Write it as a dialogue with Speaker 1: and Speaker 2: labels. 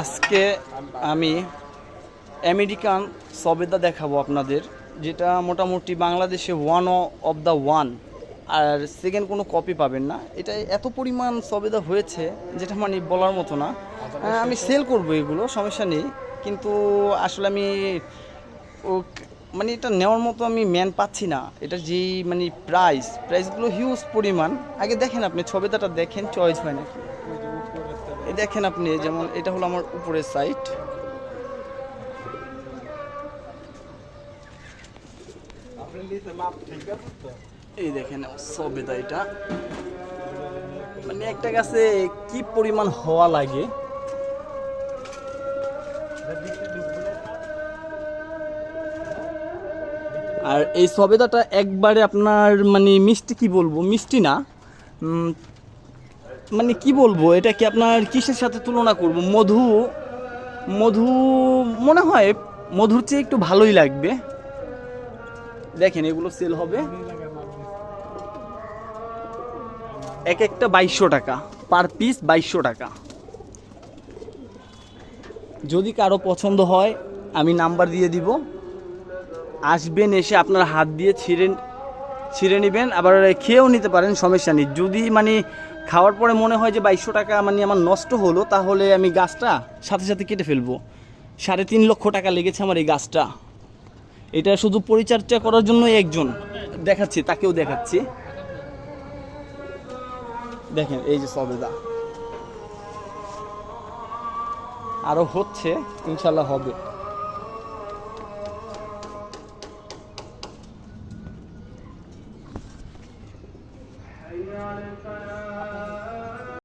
Speaker 1: আজকে আমি আমেরিকান সবেদা দেখাবো আপনাদের, যেটা মোটামুটি বাংলাদেশে অফ দ্য ওয়ান, আর সেকেন্ড কোনো কপি পাবেন না। এটা এত পরিমাণ সবেদা হয়েছে যেটা মানে বলার মতো না। আমি সেল করব, এগুলো সমস্যা নেই, কিন্তু আসলে আমি ও মানে এটা নেওয়ার মতো আমি ম্যান পাচ্ছি না। এটা যেই মানে প্রাইসগুলো হিউজ পরিমাণ। আগে দেখেন, আপনি ছবিটাটা দেখেন, চয়েস হয় নাকি। এই দেখেন আপনি, যেমন এটা হলো আমার উপরের সাইড, এই দেখেন সবেদা। এটা মানে একটা গাছে কি পরিমাণ হওয়া লাগে। আর এই সবেদাটা একবারে আপনার মানে মিষ্টি, কি বলবো, মিষ্টি না, মানে কি বলবো, এটা কি আপনার কিসের সাথে তুলনা করব, মধু মধু মনে হয় মধুর চেয়ে একটু ভালোই লাগবে। দেখেন এগুলো সেল হবে এক একটা 2200 টাকা পার পিস, 2200 টাকা। যদি কারো পছন্দ হয় আমি নাম্বার দিয়ে দিব, আসবেন, এসে আপনার হাত দিয়ে ছিঁড়ে নেবেন, আবার খেয়েও নিতে পারেন, সমস্যা নেই। যদি মানে খাওয়ার পরে মনে হয় যে 2200 টাকা মানে আমার নষ্ট হলো, তাহলে আমি গাছটা সাথে সাথে কেটে ফেলবো। 3.5 লক্ষ টাকা লেগেছে আমার এই গাছটা। এটা শুধু পরিচর্যা করার জন্য একজন দেখাচ্ছি, তাকেও দেখাচ্ছি। দেখেন এই যে সবেদা, আরো হচ্ছে, ইনশাল্লাহ হবে।